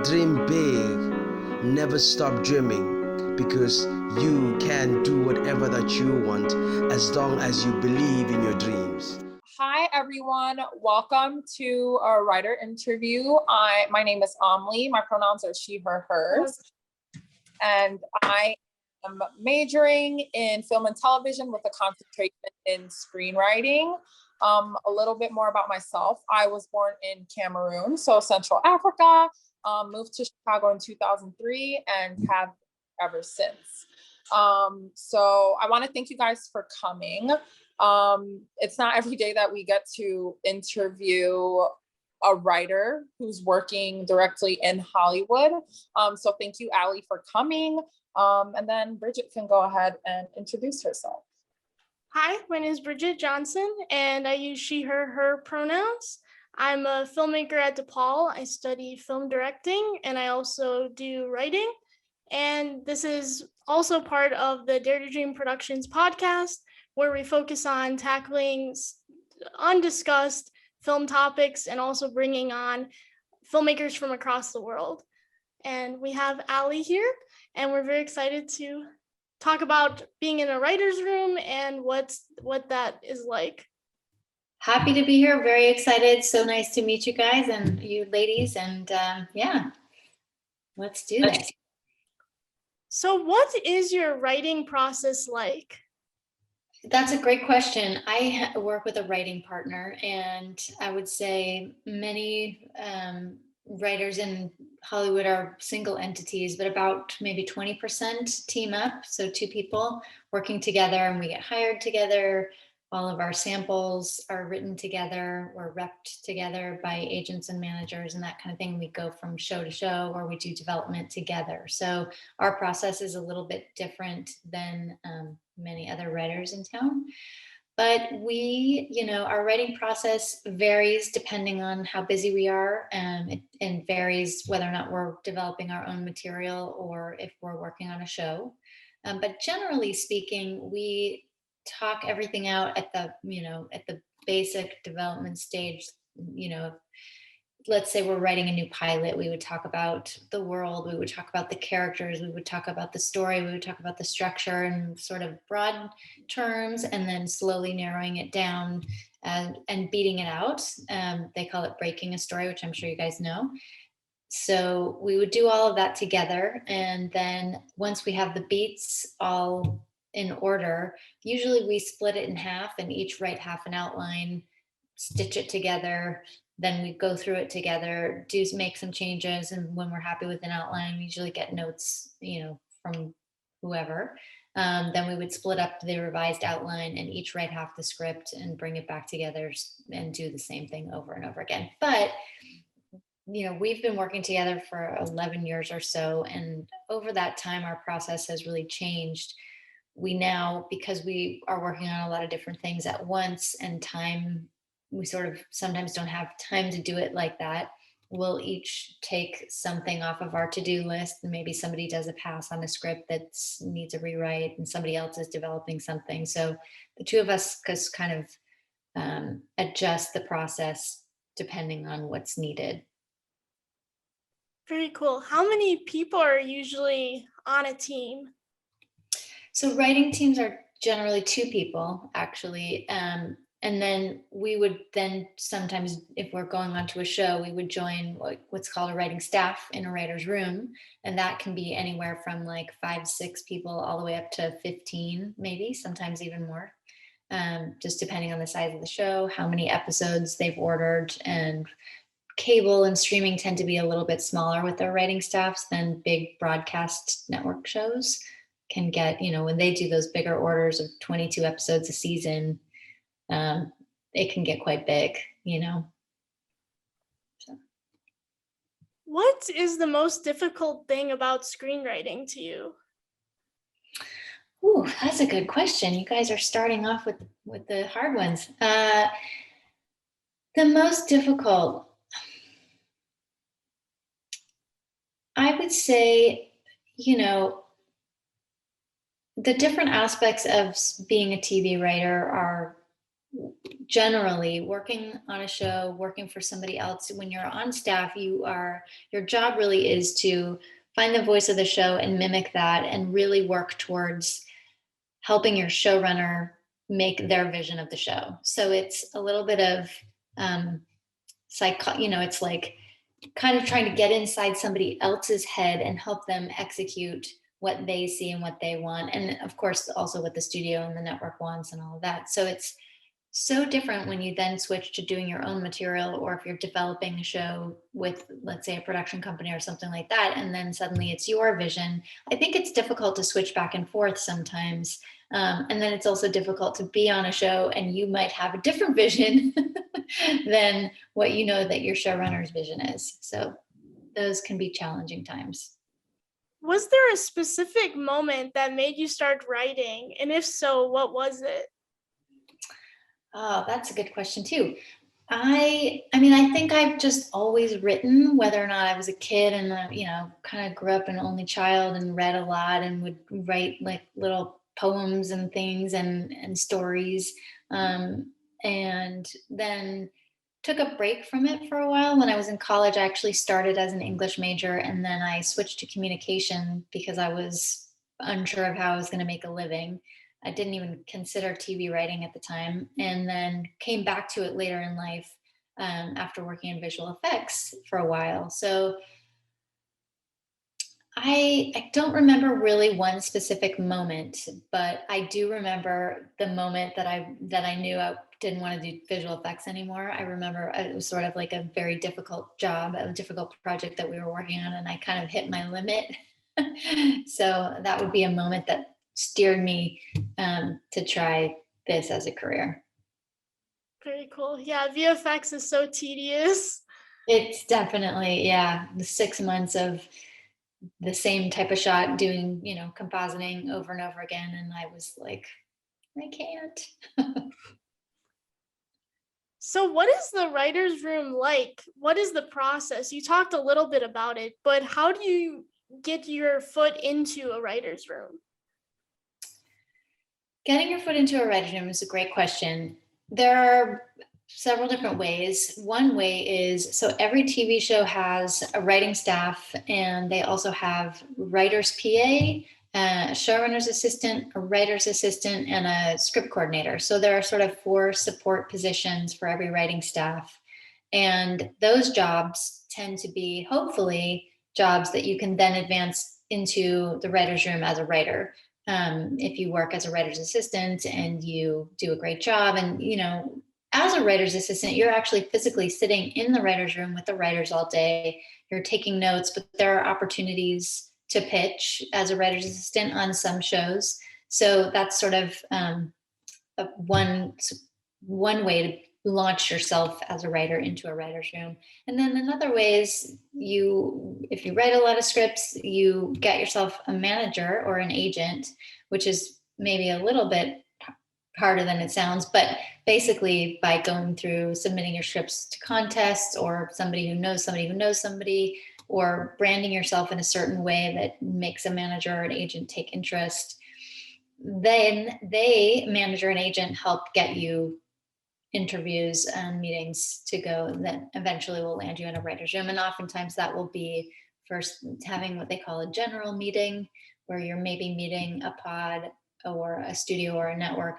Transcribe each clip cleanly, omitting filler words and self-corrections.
Dream big, never stop dreaming, because you can do whatever that you want as long as you believe in your dreams. Hi, everyone. Welcome to a writer interview. My name is Amli. My pronouns are she, her, hers. And I am majoring in film and television with a concentration in screenwriting. A little bit more about myself. I was born in Cameroon, so Central Africa, moved to Chicago in 2003 and have ever since. So I want to thank you guys for coming. It's not every day that we get to interview a writer who's working directly in Hollywood. So thank you, Ali, for coming. And then Bridget can go ahead and introduce herself. Hi, my name is Bridget Johnson, and I use she, her pronouns. I'm a filmmaker at DePaul. I study film directing, and I also do writing. And this is also part of the Dare to Dream Productions podcast, where we focus on tackling undiscussed film topics and also bringing on filmmakers from across the world. And we have Ali here, and we're very excited to talk about being in a writer's room and what that is like. Happy to be here. Very excited. So nice to meet you guys and you ladies. And yeah, let's do this. So what is your writing process like? That's a great question. I work with a writing partner, and I would say many writers in Hollywood are single entities, but about maybe 20% team up. So two people working together, and we get hired together. All of our samples are written together or repped together by agents and managers and that kind of thing. We go from show to show, or we do development together. So our process is a little bit different than many other writers in town. But our writing process varies depending on how busy we are, and varies whether or not we're developing our own material or if we're working on a show. But generally speaking, we talk everything out at the basic development stage. Let's say we're writing a new pilot, we would talk about the world, we would talk about the characters, we would talk about the story, we would talk about the structure in sort of broad terms, and then slowly narrowing it down and beating it out. They call it breaking a story, which I'm sure you guys know. So we would do all of that together. And then once we have the beats all in order, usually we split it in half and each write half an outline, stitch it together. Then we go through it together, make some changes, and when we're happy with an outline, we usually get notes, from whoever. Then we would split up the revised outline and each write half the script and bring it back together and do the same thing over and over again. But we've been working together for 11 years or so, and over that time, our process has really changed. We now, because we are working on a lot of different things at once, and time, we sort of sometimes don't have time to do it like that. We'll each take something off of our to-do list, and maybe somebody does a pass on a script that needs a rewrite and somebody else is developing something. So the two of us just kind of adjust the process depending on what's needed. Very cool. How many people are usually on a team? So writing teams are generally two people, actually. And then we would then sometimes, if we're going on to a show, we would join what's called a writing staff in a writer's room. And that can be anywhere from like 5-6 people all the way up to 15, maybe, sometimes even more. Just depending on the size of the show, how many episodes they've ordered. And cable and streaming tend to be a little bit smaller with their writing staffs than big broadcast network shows can get, when they do those bigger orders of 22 episodes a season, it can get quite big, So. What is the most difficult thing about screenwriting to you? Ooh, that's a good question. You guys are starting off with the hard ones. The most difficult, I would say, the different aspects of being a TV writer are generally working on a show, working for somebody else, when you're on staff, your job really is to find the voice of the show and mimic that and really work towards helping your showrunner make their vision of the show. So it's a little bit of it's like kind of trying to get inside somebody else's head and help them execute what they see and what they want. And of course, also what the studio and the network wants and all of that. So it's so different when you then switch to doing your own material, or if you're developing a show with, let's say, a production company or something like that, and then suddenly it's your vision. I think it's difficult to switch back and forth sometimes. And then it's also difficult to be on a show and you might have a different vision than what you know that your showrunner's vision is. So those can be challenging times. Was there a specific moment that made you start writing? And if so, what was it? Oh, that's a good question too. I mean, I think I've just always written, whether or not I was a kid and, kind of grew up an only child and read a lot and would write like little poems and things and stories. And then took a break from it for a while. When I was in college, I actually started as an English major, and then I switched to communication because I was unsure of how I was going to make a living. I didn't even consider TV writing at the time, and then came back to it later in life after working in visual effects for a while. So I don't remember really one specific moment, but I do remember the moment that I knew I didn't want to do visual effects anymore. I remember it was sort of like a very difficult job, a difficult project that we were working on, and I kind of hit my limit. So that would be a moment that steered me to try this as a career. Very cool. Yeah, VFX is so tedious. It's definitely, yeah, the 6 months of the same type of shot doing, compositing over and over again. And I was like, I can't. So what is the writer's room like? What is the process? You talked a little bit about it, but how do you get your foot into a writer's room? Getting your foot into a writer's room is a great question. There are several different ways. One way is, so every TV show has a writing staff, and they also have writer's PA, a showrunner's assistant, a writer's assistant, and a script coordinator. So there are sort of 4 support positions for every writing staff. And those jobs tend to be, hopefully, jobs that you can then advance into the writer's room as a writer. If you work as a writer's assistant and you do a great job, and as a writer's assistant, you're actually physically sitting in the writer's room with the writers all day. You're taking notes, but there are opportunities to pitch as a writer's assistant on some shows. So that's sort of one way to launch yourself as a writer into a writer's room. And then another way is if you write a lot of scripts, you get yourself a manager or an agent, which is maybe a little bit harder than it sounds, but basically by going through submitting your scripts to contests, or somebody who knows somebody who knows somebody, or branding yourself in a certain way that makes a manager or an agent take interest, then manager and agent help get you interviews and meetings to go that eventually will land you in a writer's room. And oftentimes that will be first having what they call a general meeting, where you're maybe meeting a pod or a studio or a network,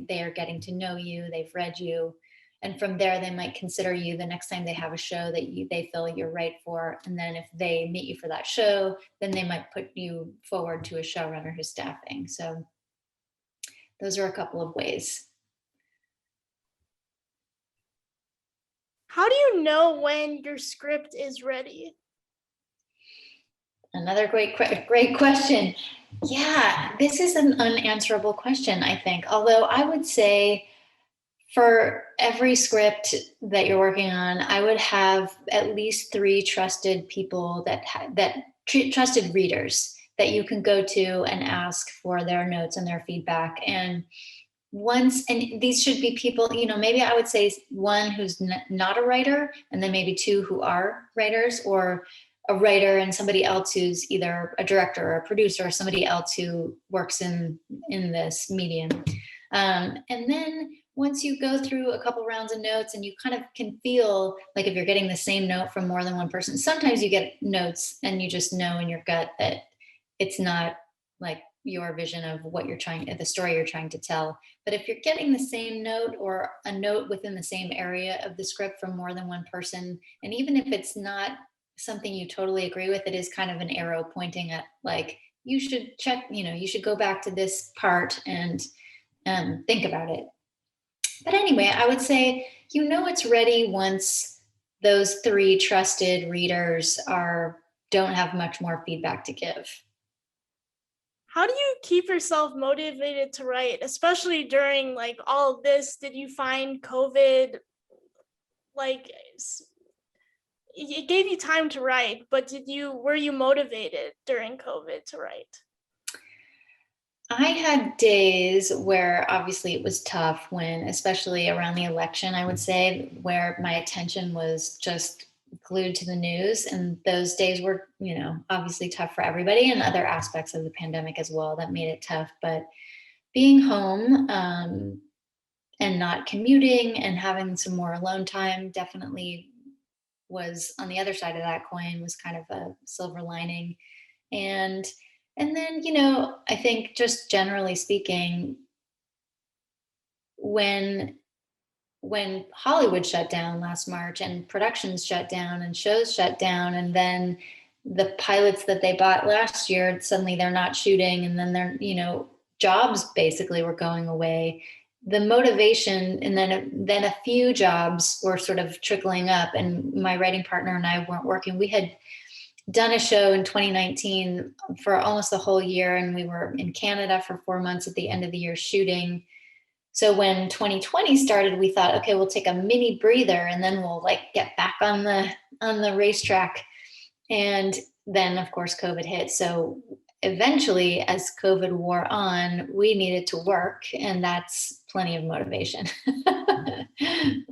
they are getting to know you, they've read you. And from there, they might consider you the next time they have a show that they feel you're right for. And then if they meet you for that show, then they might put you forward to a showrunner who's staffing. So those are a couple of ways. How do you know when your script is ready? Another great question. Yeah, this is an unanswerable question, I think. Although I would say for every script that you're working on, I would have at least 3 trusted people trusted readers that you can go to and ask for their notes and their feedback. And these should be people, maybe I would say 1 who's not a writer, and then maybe 2 who are writers, or a writer and somebody else who's either a director or a producer, or somebody else who works in this medium. And then once you go through a couple rounds of notes and you kind of can feel like if you're getting the same note from more than one person, sometimes you get notes and you just know in your gut that it's not like your vision of what you're trying, the story you're trying to tell. But if you're getting the same note or a note within the same area of the script from more than one person, and even if it's not something you totally agree with, it is kind of an arrow pointing at like, you should check, you should go back to this part and think about it. But anyway, I would say, it's ready once those 3 trusted readers don't have much more feedback to give. How do you keep yourself motivated to write, especially during like all of this? Did you find COVID, like, it gave you time to write, but were you motivated during COVID to write? I had days where obviously it was tough especially around the election, I would say, where my attention was just glued to the news. And those days were, obviously tough for everybody, and other aspects of the pandemic as well that made it tough. But being home and not commuting and having some more alone time definitely was, on the other side of that coin, was kind of a silver lining. And then, I think just generally speaking, when Hollywood shut down last March and productions shut down and shows shut down, and then the pilots that they bought last year, suddenly they're not shooting, and then they're, jobs basically were going away. The motivation, and then a few jobs were sort of trickling up, and my writing partner and I weren't working. We had done a show in 2019 for almost the whole year, and we were in Canada for 4 months at the end of the year shooting. So when 2020 started, we thought, okay, we'll take a mini breather and then we'll like get back on the racetrack. And then of course COVID hit. So eventually, as COVID wore on, we needed to work, and that's plenty of motivation.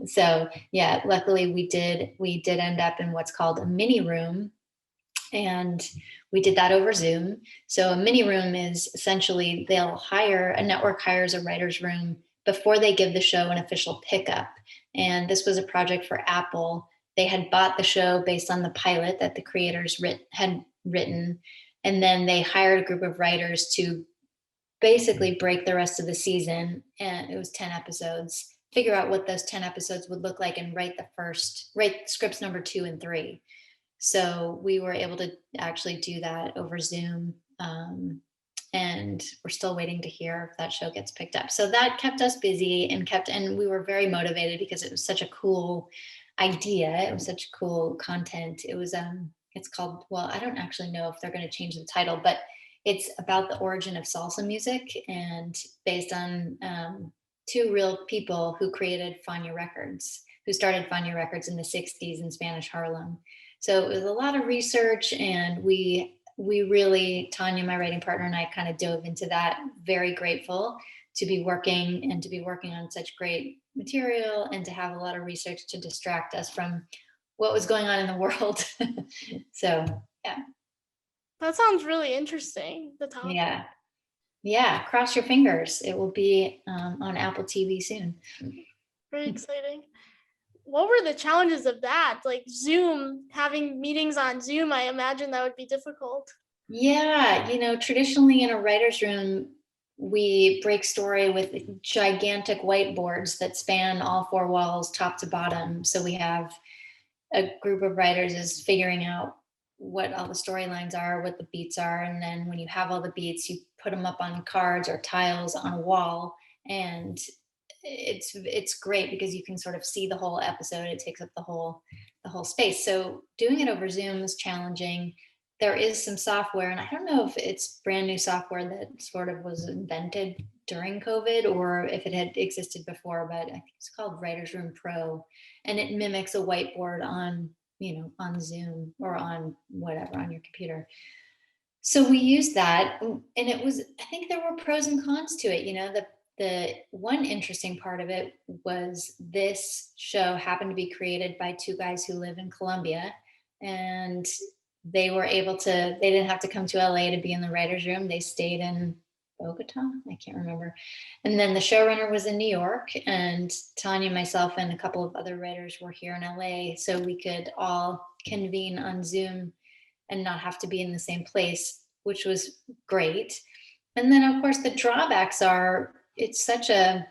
So yeah, luckily we did end up in what's called a mini room. And we did that over Zoom. So a mini room is essentially, a network hires a writer's room before they give the show an official pickup. And this was a project for Apple. They had bought the show based on the pilot that the creators had written. And then they hired a group of writers to basically break the rest of the season. And it was 10 episodes, figure out what those 10 episodes would look like, and write scripts number 2 and 3. So we were able to actually do that over Zoom, and we're still waiting to hear if that show gets picked up. So that kept us busy and we were very motivated because it was such a cool idea. It was such cool content. It was, it's called, well, I don't actually know if they're going to change the title, but it's about the origin of salsa music, and based on 2 real people who created Fania Records, who started Fania Records in the 60s in Spanish Harlem. So it was a lot of research, and we really, Tanya, my writing partner, and I kind of dove into that. Very grateful to be working on such great material, and to have a lot of research to distract us from what was going on in the world. So yeah. That sounds really interesting. The topic. Yeah. Cross your fingers. It will be on Apple TV soon. Very exciting. What were the challenges of that? Like Zoom, having meetings on Zoom, I imagine that would be difficult. Yeah, traditionally in a writer's room, we break story with gigantic whiteboards that span all 4 walls, top to bottom. So we have a group of writers is figuring out what all the storylines are, what the beats are. And then when you have all the beats, you put them up on cards or tiles on a wall. And it's great because you can sort of see the whole episode. It takes up the whole space. So doing it over Zoom is challenging. There is some software, and I don't know if it's brand new software that sort of was invented during COVID or if it had existed before, but I think it's called Writer's Room Pro, and it mimics a whiteboard on Zoom or on whatever, on your computer. So we used that, and I think there were pros and cons to it. The one interesting part of it was this show happened to be created by 2 guys who live in Colombia, and they didn't have to come to LA to be in the writer's room. They stayed in Bogota, I can't remember. And then the showrunner was in New York, and Tanya, myself, and a couple of other writers were here in LA, so we could all convene on Zoom and not have to be in the same place, which was great. And then of course the drawbacks are, it's such a,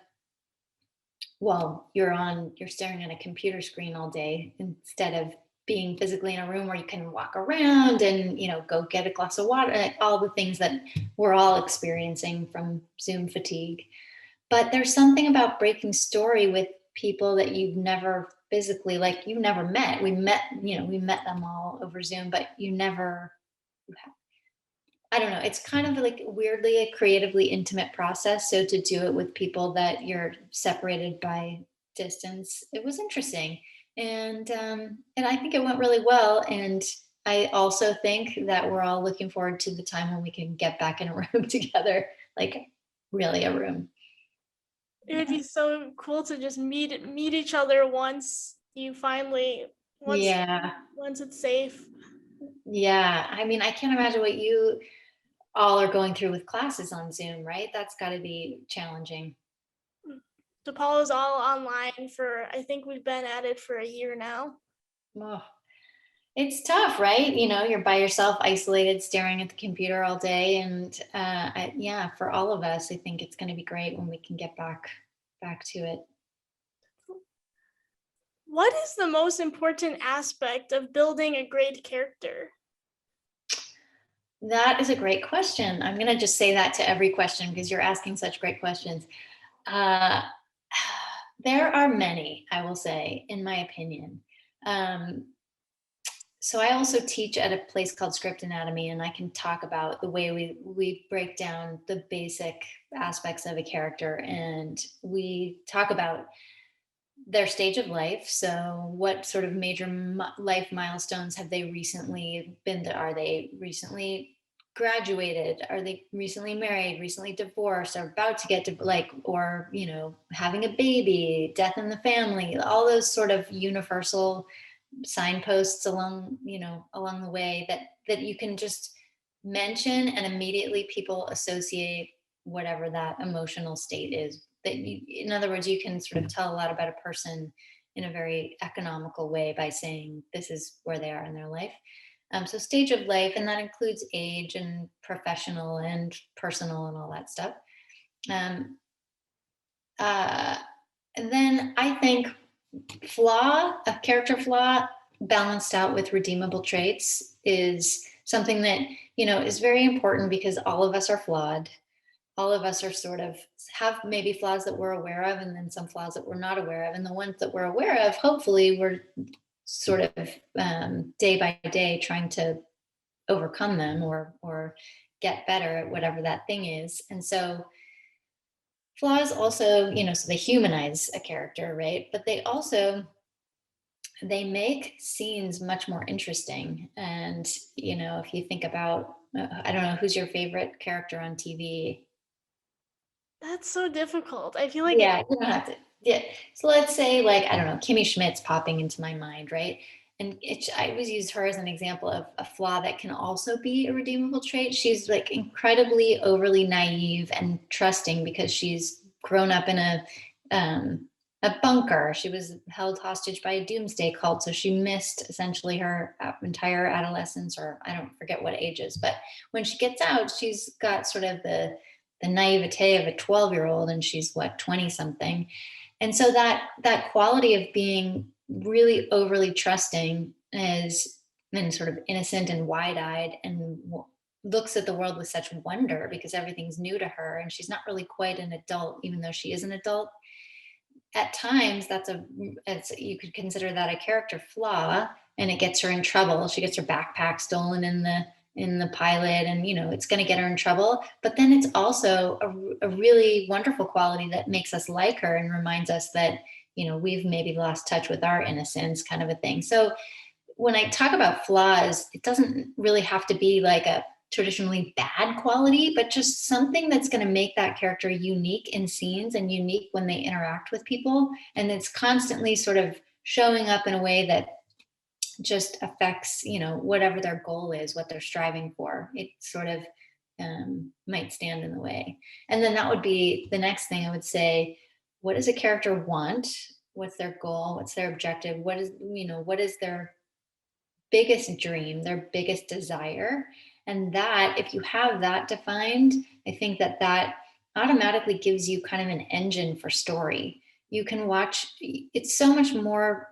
well, you're staring at a computer screen all day instead of being physically in a room where you can walk around and, you know, go get a glass of water, all the things that we're all experiencing from Zoom fatigue. But there's something about breaking story with people that you've never physically, like you've never met. We met them all over Zoom, but I don't know. It's kind of like weirdly a creatively intimate process. So to do it with people that you're separated by distance, it was interesting. And I think it went really well. And I also think that we're all looking forward to the time when we can get back in a room together, like really a room. It would be so cool to just meet each other once Yeah. once it's safe. Yeah. I mean, I can't imagine what you all are going through with classes on Zoom, right? That's got to be challenging. DePaul is all online I think we've been at it for a year now. Oh, it's tough, right? You know, you're by yourself, isolated, staring at the computer all day. And yeah, for all of us, I think it's going to be great when we can get back to it. What is the most important aspect of building a great character? That is a great question. I'm going to just say that to every question because you're asking such great questions. There are many, I will say, in my opinion. So I also teach at a place called Script Anatomy, and I can talk about the way we break down the basic aspects of a character, and we talk about their stage of life. So what sort of major life milestones have they recently been to? Are they recently graduated? Are they recently married, recently divorced, or about to get to, like, or, you know, having a baby, death in the family, all those sort of universal signposts along the way that you can just mention, and immediately people associate whatever that emotional state is. That you, in other words, you can sort of tell a lot about a person in a very economical way by saying this is where they are in their life. So stage of life, and that includes age and professional and personal and all that stuff. And then I think a character flaw balanced out with redeemable traits is something that, you know, is very important because all of us are flawed. All of us are sort of have maybe flaws that we're aware of, and then some flaws that we're not aware of. And the ones that we're aware of, hopefully we're sort of day by day trying to overcome them or get better at whatever that thing is. And so flaws also, you know, so they humanize a character, right? But they make scenes much more interesting. And, you know, if you think about, I don't know, who's your favorite character on TV? That's so difficult. I feel like Yeah, you don't have to. Yeah. So let's say, like, I don't know, Kimmy Schmidt's popping into my mind, right? And I always use her as an example of a flaw that can also be a redeemable trait. She's like incredibly overly naive and trusting because she's grown up in a bunker. She was held hostage by a doomsday cult, so she missed essentially her entire adolescence, or I don't forget what ages. But when she gets out, she's got sort of the naivete of a 12-year-old, and she's what, 20 something. And so that quality of being really overly trusting is, and sort of innocent and wide-eyed and looks at the world with such wonder because everything's new to her, and she's not really quite an adult even though she is an adult. At times you could consider that a character flaw, and it gets her in trouble. She gets her backpack stolen in the pilot, and, you know, it's going to get her in trouble. But then it's also a really wonderful quality that makes us like her and reminds us that, you know, we've maybe lost touch with our innocence, kind of a thing. So when I talk about flaws, it doesn't really have to be like a traditionally bad quality, but just something that's going to make that character unique in scenes and unique when they interact with people. And it's constantly sort of showing up in a way that just affects, you know, whatever their goal is, what they're striving for. It sort of might stand in the way. And then that would be the next thing I would say. What does a character want? What's their goal? What's their objective? What is their biggest dream, their biggest desire? And that, if you have that defined, I think that automatically gives you kind of an engine for story. You can watch, it's so much more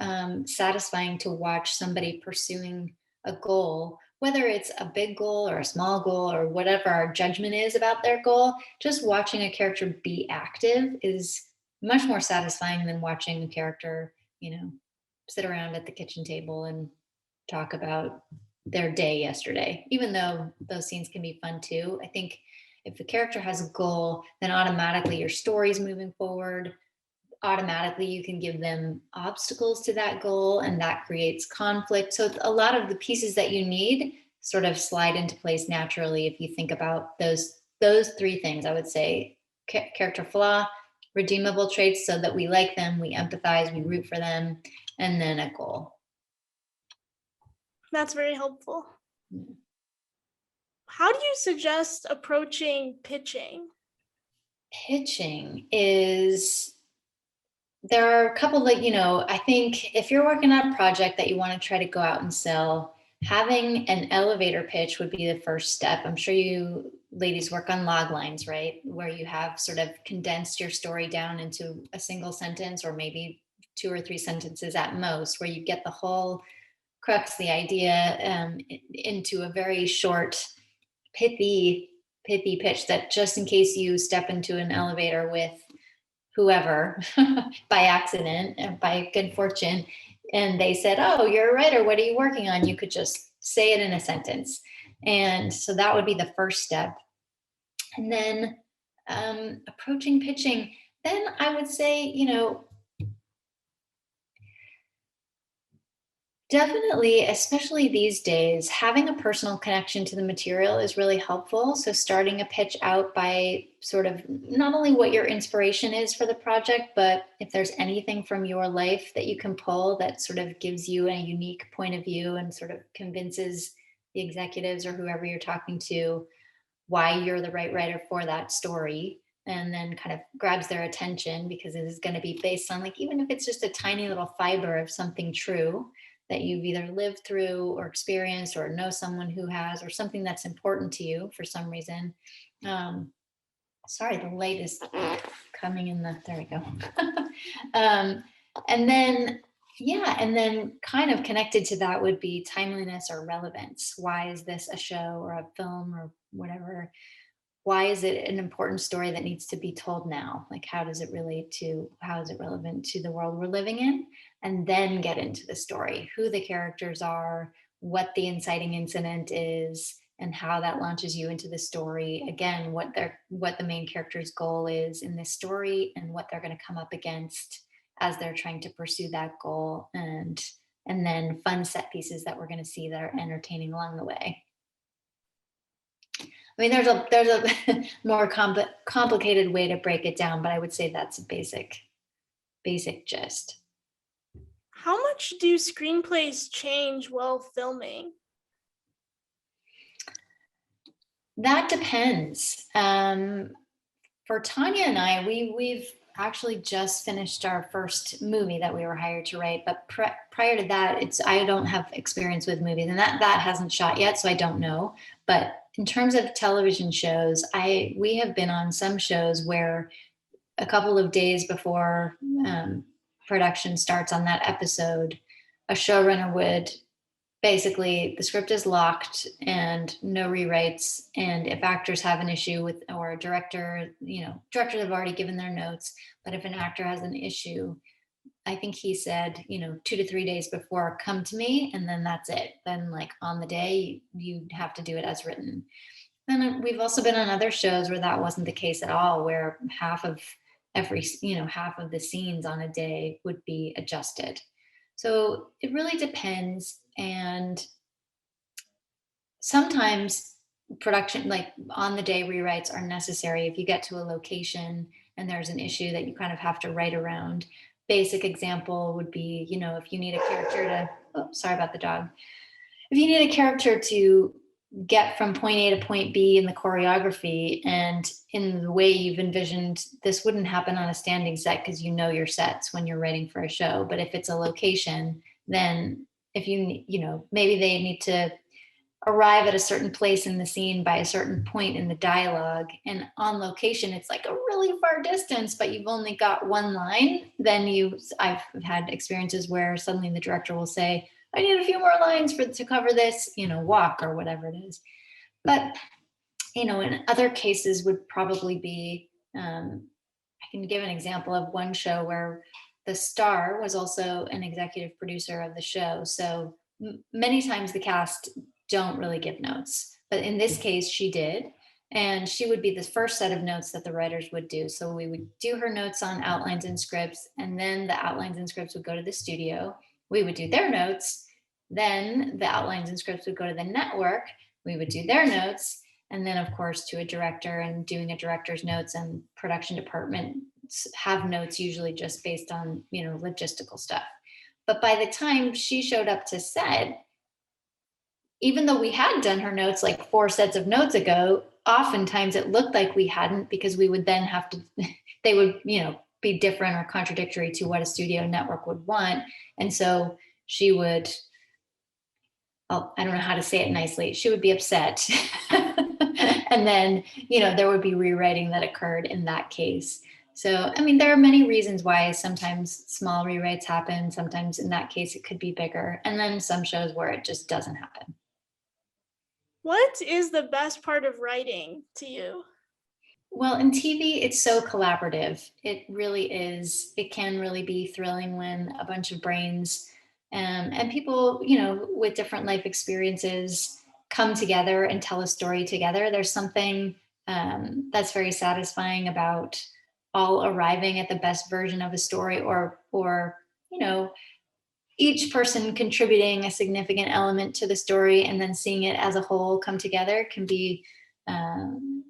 satisfying to watch somebody pursuing a goal, whether it's a big goal or a small goal or whatever our judgment is about their goal. Just watching a character be active is much more satisfying than watching a character, sit around at the kitchen table and talk about their day yesterday, even though those scenes can be fun too. I think if the character has a goal, then automatically your story's moving forward. Automatically you can give them obstacles to that goal, and that creates conflict. So a lot of the pieces that you need sort of slide into place naturally if you think about those three things. I would say character flaw, redeemable traits so that we like them, we empathize, we root for them, and then a goal. That's very helpful. How do you suggest approaching pitching? Pitching is, there are a couple that, I think if you're working on a project that you want to try to go out and sell, having an elevator pitch would be the first step. I'm sure you ladies work on log lines, right? Where you have sort of condensed your story down into a single sentence, or maybe 2 or 3 sentences at most, where you get the whole crux, the idea, into a very short, pithy pitch that just in case you step into an elevator with whoever by accident and by good fortune, and they said, "Oh, you're a writer, what are you working on?" You could just say it in a sentence. And so that would be the first step. And then approaching pitching, then I would say, definitely, especially these days, having a personal connection to the material is really helpful. So starting a pitch out by sort of not only what your inspiration is for the project, but if there's anything from your life that you can pull that sort of gives you a unique point of view and sort of convinces the executives or whoever you're talking to why you're the right writer for that story, and then kind of grabs their attention because it is going to be based on, like, even if it's just a tiny little fiber of something true that you've either lived through or experienced or know someone who has, or something that's important to you for some reason. Sorry, the light is coming in there we go. And then, and then kind of connected to that would be timeliness or relevance. Why is this a show or a film or whatever? Why is it an important story that needs to be told now? Like, how is it relevant to the world we're living in? And then get into the story, who the characters are, what the inciting incident is, and how that launches you into the story. Again, what the main character's goal is in this story, and what they're going to come up against as they're trying to pursue that goal, and then fun set pieces that we're going to see that are entertaining along the way. I mean, there's a more complicated way to break it down, but I would say that's a basic gist. How much do screenplays change while filming? That depends. For Tanya and I, we've actually just finished our first movie that we were hired to write, but prior to that, I don't have experience with movies, and that hasn't shot yet, so I don't know. But in terms of television shows, we have been on some shows where a couple of days before production starts on that episode, a showrunner would basically, the script is locked and no rewrites. And if actors have an issue with, or a director, directors have already given their notes, but if an actor has an issue, I think he said, 2 to 3 days before, come to me, and then that's it. Then, like, on the day, you have to do it as written. Then we've also been on other shows where that wasn't the case at all, where half of the scenes on a day would be adjusted. So it really depends. And sometimes production, like on the day rewrites, are necessary if you get to a location and there's an issue that you kind of have to write around. Basic example would be, if you need a character to, sorry about the dog. If you need a character to get from point A to point B in the choreography and in the way you've envisioned. This wouldn't happen on a standing set because you know your sets when you're writing for a show. But if it's a location, then if maybe they need to arrive at a certain place in the scene by a certain point in the dialogue, and on location it's like a really far distance, but you've only got one line, then I've had experiences where suddenly the director will say, I need a few more lines to cover this, walk or whatever it is. But in other cases would probably be, I can give an example of one show where the star was also an executive producer of the show. So many times the cast don't really give notes, but in this case she did, and she would be the first set of notes that the writers would do. So we would do her notes on outlines and scripts, and then the outlines and scripts would go to the studio. We would do their notes, then the outlines and scripts would go to the network. We would do their notes, and then of course to a director, and doing a director's notes, and production department have notes usually just based on logistical stuff. But by the time she showed up to set, even though we had done her notes like 4 sets of notes ago, oftentimes it looked like we hadn't, because we would then have to, they would, be different or contradictory to what a studio network would want. And so she would, I don't know how to say it nicely, she would be upset. And then, there would be rewriting that occurred in that case. So, there are many reasons why sometimes small rewrites happen. Sometimes in that case, it could be bigger. And then some shows where it just doesn't happen. What is the best part of writing to you? Well, in TV, it's so collaborative. It really is. It can really be thrilling when a bunch of brains and people, with different life experiences come together and tell a story together. There's something that's very satisfying about all arriving at the best version of a story, or each person contributing a significant element to the story, and then seeing it as a whole come together can be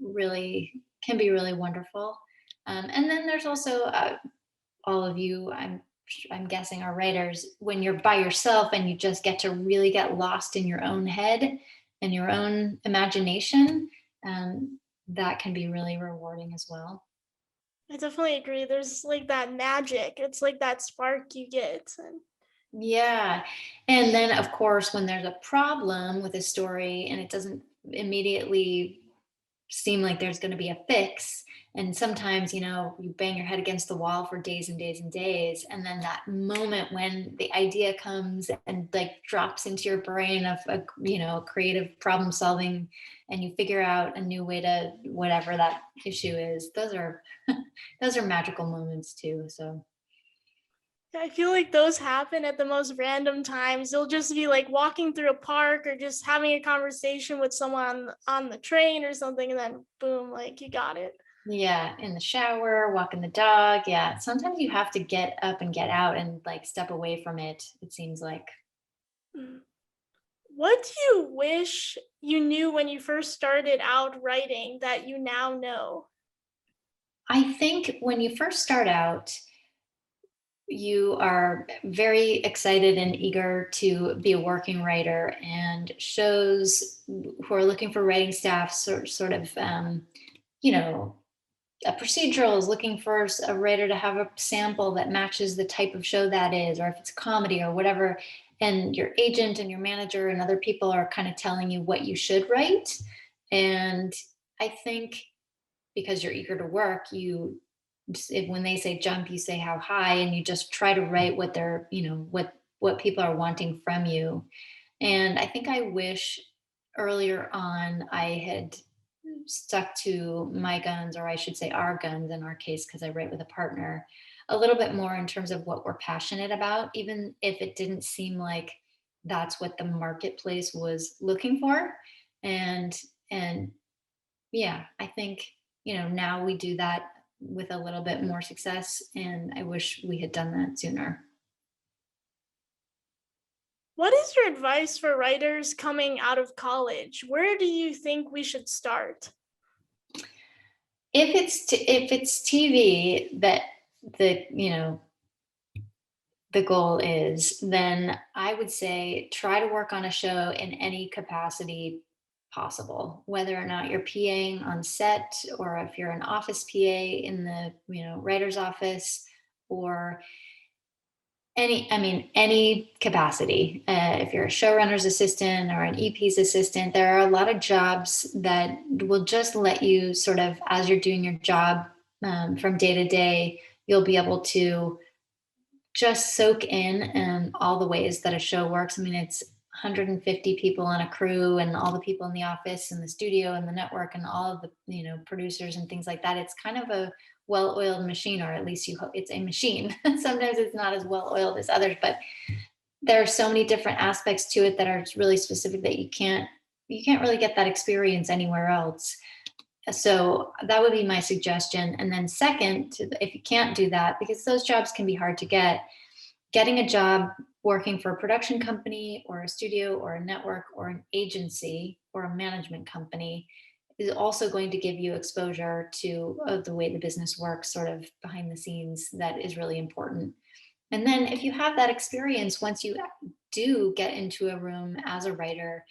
really wonderful. And then there's also all of you, I'm guessing, are writers. When you're by yourself and you just get to really get lost in your own head and your own imagination, that can be really rewarding as well. I definitely agree. There's like that magic. It's like that spark you get. Yeah. And then, of course, when there's a problem with a story and it doesn't immediately seem like there's going to be a fix, and sometimes you bang your head against the wall for days and days and days, and then that moment when the idea comes and like drops into your brain of a creative problem solving, and you figure out a new way to whatever that issue is, those are magical moments too. So I feel like those happen at the most random times. You'll just be like walking through a park or just having a conversation with someone on the train or something, and then boom, like you got it. yeah, in the shower, walking the dog. Yeah, sometimes you have to get up and get out and like step away from it seems like. What do you wish you knew when you first started out writing that you now know? I think when you first start out, you are very excited and eager to be a working writer, and shows who are looking for writing staff sort of a procedural is looking for a writer to have a sample that matches the type of show that is, or if it's a comedy or whatever, and your agent and your manager and other people are kind of telling you what you should write. And I think because you're eager to work, when they say jump, you say how high, and you just try to write what they're, what people are wanting from you. And I think I wish earlier on I had stuck to my guns, or I should say our guns in our case, because I write with a partner, a little bit more in terms of what we're passionate about, even if it didn't seem like that's what the marketplace was looking for. And yeah, I think, now we do that with a little bit more success, and I wish we had done that sooner. What is your advice for writers coming out of college? Where do you think we should start? If it's TV that the goal is, then I would say try to work on a show in any capacity possible, whether or not you're PAing on set, or if you're an office PA in the, writer's office, or any capacity. If you're a showrunner's assistant or an EP's assistant, there are a lot of jobs that will just let you sort of, as you're doing your job from day to day, you'll be able to just soak in all the ways that a show works. I mean, it's 150 people on a crew, and all the people in the office and the studio and the network and all of the, producers and things like that. It's kind of a well-oiled machine, or at least you hope it's a machine. Sometimes it's not as well-oiled as others, but there are so many different aspects to it that are really specific that you can't really get that experience anywhere else. So that would be my suggestion. And then second, if you can't do that, because those jobs can be hard to get, getting a job working for a production company or a studio or a network or an agency or a management company is also going to give you exposure to the way the business works, sort of behind the scenes. That is really important. And then if you have that experience, once you do get into a room as a writer,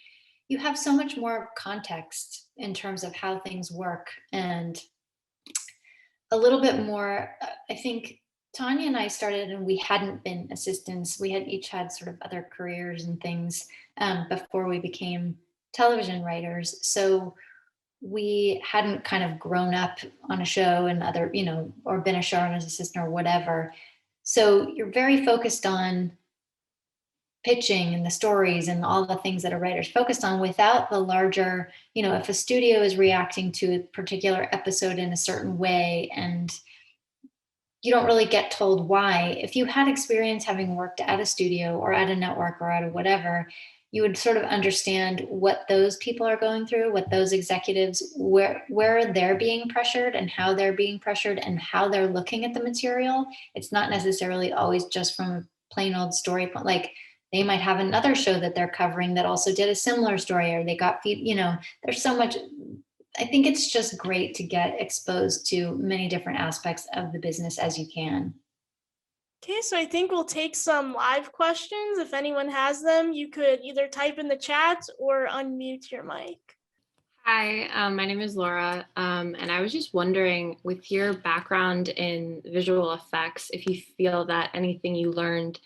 you have so much more context in terms of how things work, and a little bit more. I think Tanya and I started, and we hadn't been assistants. We had each had sort of other careers and things before we became television writers. So we hadn't kind of grown up on a show and other, or been a showrunner's assistant or whatever. So you're very focused on pitching and the stories and all the things that a writer's focused on, without the larger, if a studio is reacting to a particular episode in a certain way and you don't really get told why. If you had experience having worked at a studio or at a network or at a whatever, you would sort of understand what those people are going through, what those executives, where they're being pressured and how they're being pressured and how they're looking at the material. It's not necessarily always just from a plain old story. Like they might have another show that they're covering that also did a similar story, or they got, there's so much. I think it's just great to get exposed to many different aspects of the business as you can. Okay, so I think we'll take some live questions. If anyone has them, you could either type in the chat or unmute your mic. Hi, my name is Laura, and I was just wondering, with your background in visual effects, if you feel that anything you learned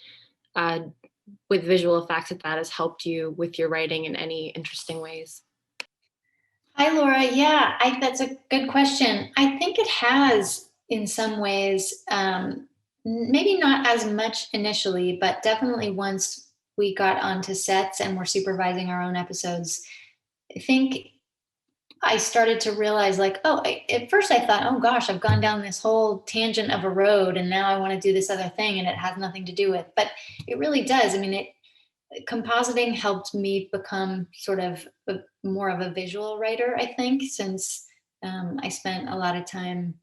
with visual effects, that has helped you with your writing in any interesting ways. Hi, Laura. Yeah, that's a good question. I think it has in some ways, maybe not as much initially, but definitely once we got onto sets and were supervising our own episodes, I think I started to realize at first I thought, oh gosh, I've gone down this whole tangent of a road and now I want to do this other thing and it has nothing to do with, but it really does. I mean, compositing helped me become sort of more of a visual writer, I think, since I spent a lot of time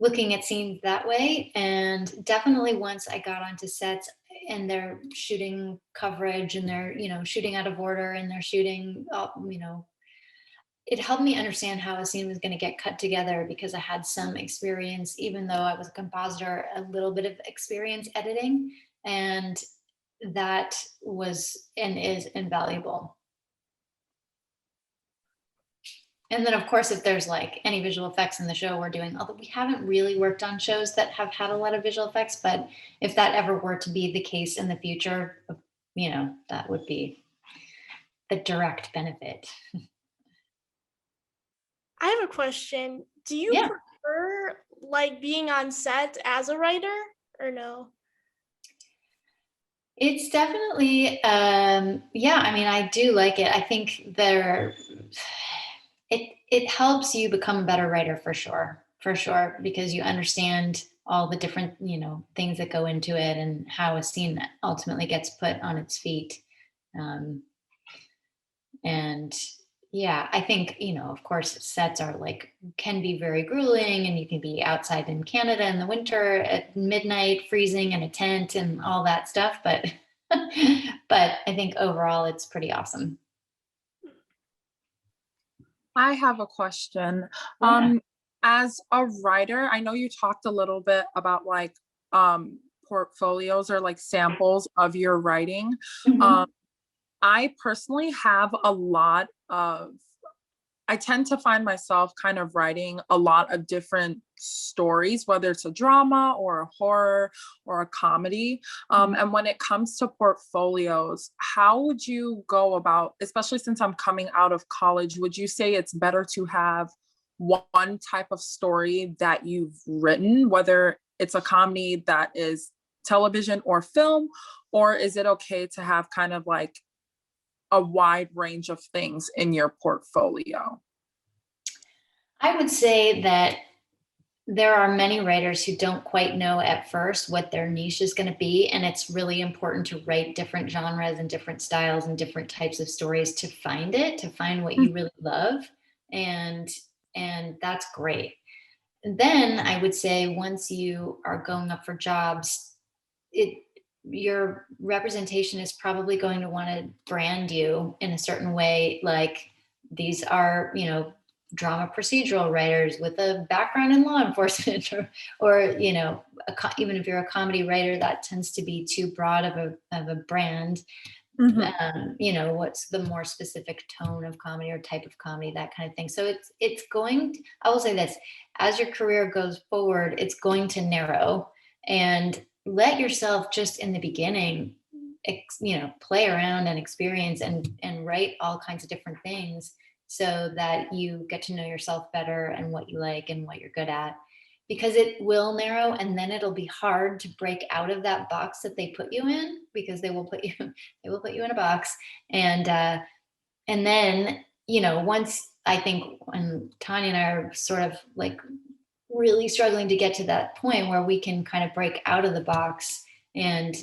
looking at scenes that way. And definitely once I got onto sets and they're shooting coverage and they're, shooting out of order and they're shooting, it helped me understand how a scene was going to get cut together, because I had some experience, even though I was a compositor, a little bit of experience editing. And that was and is invaluable. And then of course, if there's like any visual effects in the show we're doing, although we haven't really worked on shows that have had a lot of visual effects, but if that ever were to be the case in the future, that would be the direct benefit. I have a question. Do you prefer being on set as a writer or no? It's definitely, I do like it. I think it helps you become a better writer for sure, because you understand all the different, things that go into it and how a scene ultimately gets put on its feet. And yeah, I think, of course, sets are can be very grueling, and you can be outside in Canada in the winter at midnight, freezing in a tent and all that stuff. But, but I think overall it's pretty awesome. I have a question. Yeah. As a writer, I know you talked a little bit about portfolios or samples of your writing. Mm-hmm. I personally have a lot of, I tend to find myself kind of writing a lot of different stories, whether it's a drama or a horror or a comedy. And when it comes to portfolios, how would you go about, especially since I'm coming out of college, would you say it's better to have one type of story that you've written, whether it's a comedy that is television or film, or is it okay to have kind of like a wide range of things in your portfolio? I would say that there are many writers who don't quite know at first what their niche is going to be. And it's really important to write different genres and different styles and different types of stories to find it, to find what you really love. And that's great. And then I would say once you are going up for jobs, your representation is probably going to want to brand you in a certain way. Like these are, drama procedural writers with a background in law enforcement, or even if you're a comedy writer, that tends to be too broad of a brand. What's the more specific tone of comedy or type of comedy, that kind of thing. So I will say this, as your career goes forward, it's going to narrow, and let yourself just in the beginning, play around and experience and write all kinds of different things so that you get to know yourself better and what you like and what you're good at, because it will narrow, and then it'll be hard to break out of that box that they put you in, because they will put you in a box. And then, once, I think when Tanya and I are sort of like really struggling to get to that point where we can kind of break out of the box and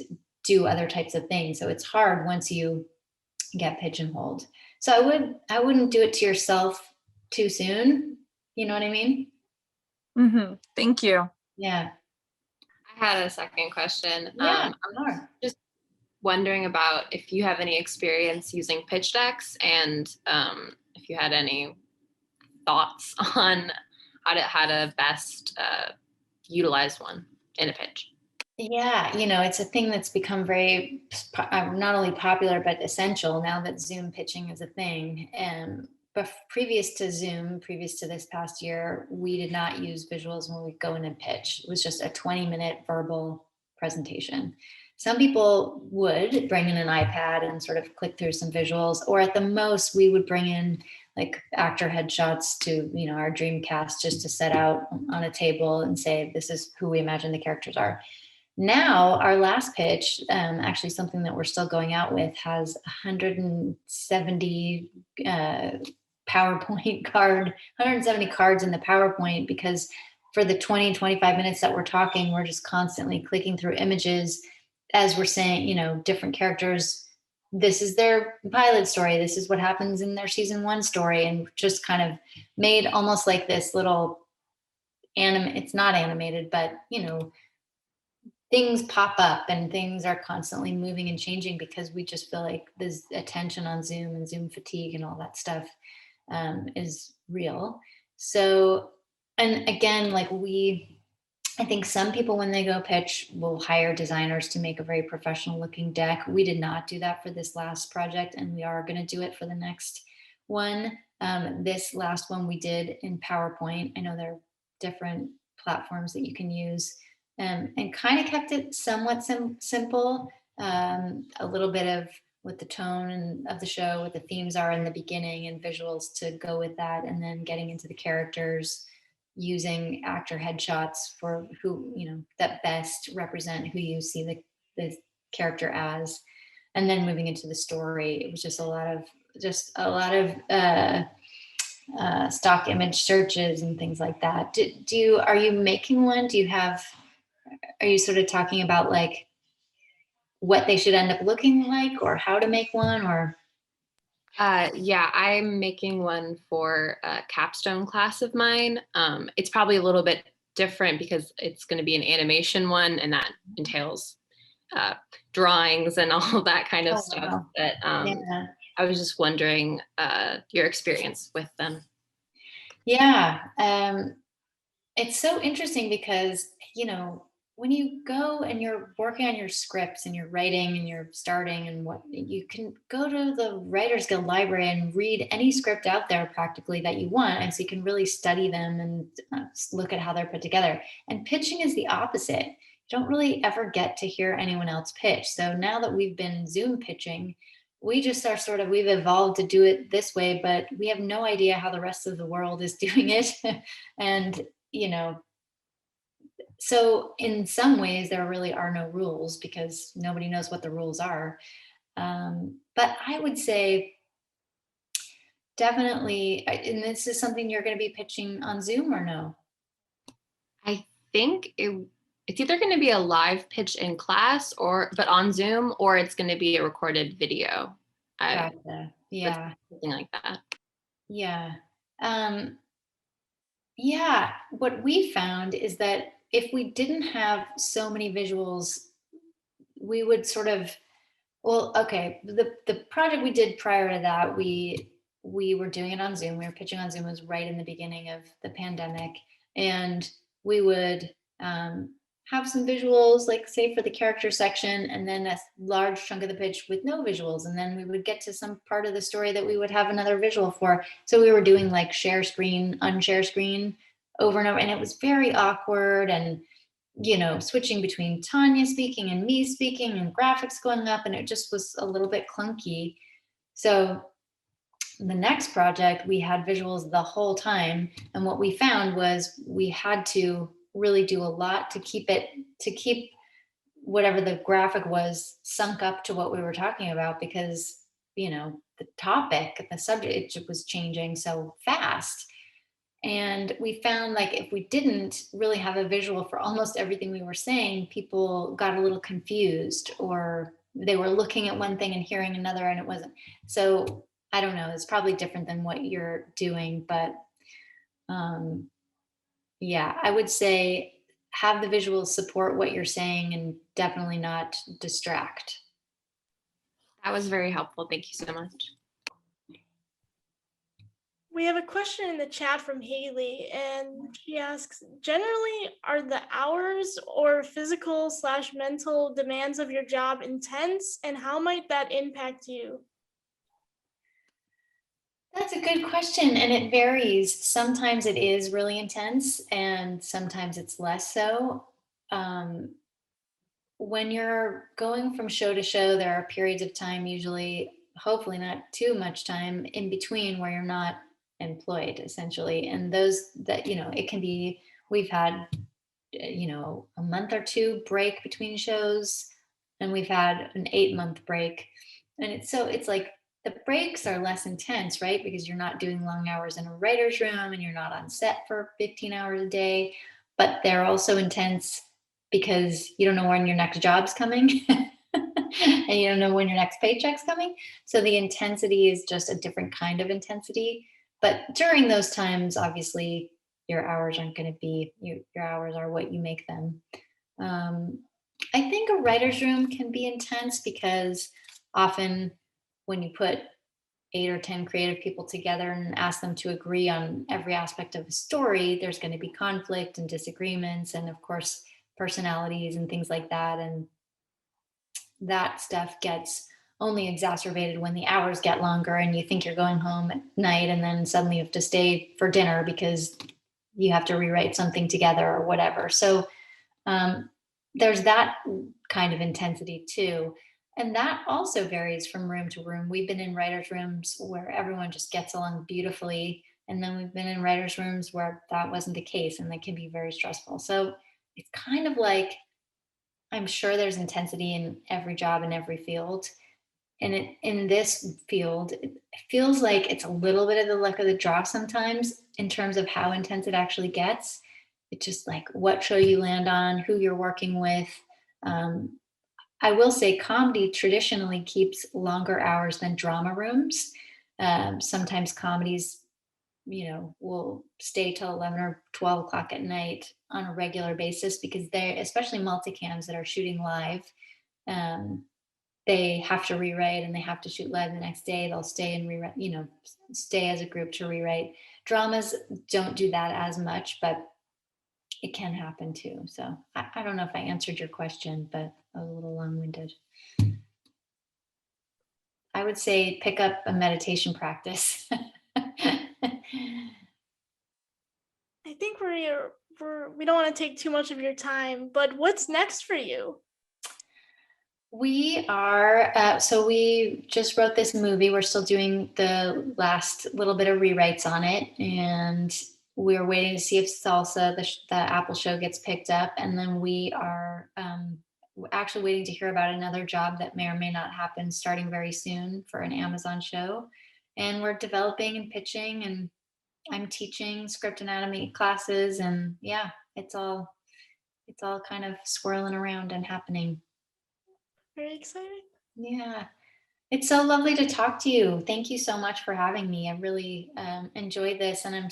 do other types of things. So it's hard once you get pigeonholed. So I wouldn't do it to yourself too soon. You know what I mean? Thank you. Yeah. I had a second question. Yeah, I'm just wondering about if you have any experience using pitch decks, and if you had any thoughts on how to best utilize one in a pitch. Yeah, it's a thing that's become very not only popular but essential now that Zoom pitching is a thing. But previous to this past year, we did not use visuals when we go in and pitch. It was just a 20-minute verbal presentation. Some people would bring in an iPad and sort of click through some visuals, or at the most we would bring in like actor headshots to, our dream cast, just to set out on a table and say, this is who we imagine the characters are. Now, our last pitch, actually something that we're still going out with, has 170 PowerPoint 170 cards in the PowerPoint, because for the 20, 25 minutes that we're talking, we're just constantly clicking through images as we're saying, different characters. This is their pilot story. This is what happens in their season 1 story. And just kind of made almost like this little it's not animated, but, things pop up and things are constantly moving and changing, because we just feel like there's attention on Zoom and Zoom fatigue and all that stuff is real. So, and again, I think some people, when they go pitch, will hire designers to make a very professional looking deck. We did not do that for this last project, and we are going to do it for the next one. This last one we did in PowerPoint. I know there are different platforms that you can use. And kind of kept it somewhat simple, a little bit of what the tone of the show, what the themes are in the beginning, and visuals to go with that, and then getting into the characters, using actor headshots for who, that best represent who you see the character as, and then moving into the story. It was just a lot of stock image searches and things like that. Are you making one? Are you sort of talking about like what they should end up looking like, or how to make one, or? Yeah, I'm making one for a capstone class of mine. It's probably a little bit different because it's going to be an animation one, and that entails drawings and all that kind of stuff. Wow. But Yeah. I was just wondering your experience with them. Yeah. It's so interesting because, when you go and you're working on your scripts and you're writing and you're starting, and what you can go to the Writers Guild library and read any script out there practically that you want. And so you can really study them and look at how they're put together. And pitching is the opposite. You don't really ever get to hear anyone else pitch. So now that we've been Zoom pitching, we just are sort of, we've evolved to do it this way, but we have no idea how the rest of the world is doing it. And, you know, so in some ways there really are no rules because nobody knows what the rules are. But I would say definitely, and this is something you're going to be pitching on Zoom or no? I think it's either going to be a live pitch in class but on Zoom, or it's going to be a recorded video. Gotcha. Yeah. Something like that. Yeah. Yeah. What we found is that if we didn't have so many visuals, we would sort of, well, okay. The project we did prior to that, we were doing it on Zoom. We were pitching on Zoom. It was right in the beginning of the pandemic, and we would have some visuals, like say for the character section, and then a large chunk of the pitch with no visuals, and then we would get to some part of the story that we would have another visual for. So we were doing like share screen, unshare screen over and over, and it was very awkward, and you know, switching between Tanya speaking and me speaking and graphics going up, and it just was a little bit clunky. So the next project, we had visuals the whole time. And what we found was we had to really do a lot to keep whatever the graphic was sunk up to what we were talking about, because, you know, the topic, the subject, it was changing so fast. And we found like if we didn't really have a visual for almost everything we were saying, people got a little confused, or they were looking at one thing and hearing another, and it wasn't. So I don't know, it's probably different than what you're doing, but yeah, I would say have the visuals support what you're saying and definitely not distract. That was very helpful. Thank you so much. We have a question in the chat from Haley, and she asks, generally, are the hours or physical/mental demands of your job intense, and how might that impact you? That's a good question, and it varies. Sometimes it is really intense, and sometimes it's less so. When you're going from show to show, there are periods of time, usually, hopefully not too much time in between, where you're not employed, essentially. And those that, you know, it can be, we've had, you know, a month or two break between shows, and we've had an 8-month break. And it's like the breaks are less intense, right? Because you're not doing long hours in a writer's room and you're not on set for 15 hours a day, but they're also intense because you don't know when your next job's coming and you don't know when your next paycheck's coming. So the intensity is just a different kind of intensity. But during those times, obviously, your hours aren't going to be, your hours are what you make them. I think a writer's room can be intense because often when you put 8 or 10 creative people together and ask them to agree on every aspect of a story, there's going to be conflict and disagreements, and of course, personalities and things like that. And that stuff gets only exacerbated when the hours get longer and you think you're going home at night, and then suddenly you have to stay for dinner because you have to rewrite something together or whatever. So there's that kind of intensity too. And that also varies from room to room. We've been in writers' rooms where everyone just gets along beautifully. And then we've been in writers' rooms where that wasn't the case, and they can be very stressful. So it's kind of like, I'm sure there's intensity in every job in every field. And in this field, it feels like it's a little bit of the luck of the draw sometimes in terms of how intense it actually gets. It's just like what show you land on, who you're working with. I will say comedy traditionally keeps longer hours than drama rooms. Sometimes comedies, you know, will stay till 11 or 12 o'clock at night on a regular basis because they, especially multicams that are shooting live, they have to rewrite and they have to shoot live the next day. They'll stay and rewrite, you know, stay as a group to rewrite. Dramas don't do that as much, but it can happen too. So I don't know if I answered your question, but I was a little long-winded. I would say pick up a meditation practice. I think we don't want to take too much of your time, but what's next for you? We are, so we just wrote this movie. We're still doing the last little bit of rewrites on it. And we're waiting to see if Salsa, the Apple show, gets picked up. And then we are actually waiting to hear about another job that may or may not happen starting very soon for an Amazon show. And we're developing and pitching, and I'm teaching script anatomy classes. And yeah, it's all kind of swirling around and happening. Very exciting. Yeah. It's so lovely to talk to you. Thank you so much for having me. I really enjoyed this. And I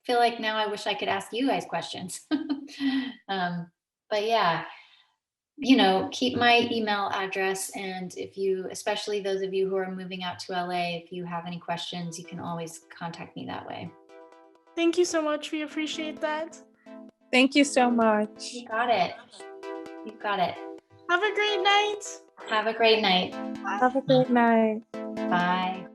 feel like now I wish I could ask you guys questions. But yeah, keep my email address. And especially those of you who are moving out to LA, if you have any questions, you can always contact me that way. Thank you so much. We appreciate that. Thank you so much. You got it. You got it. Have a great night. Have a great night. Have a great night. Bye.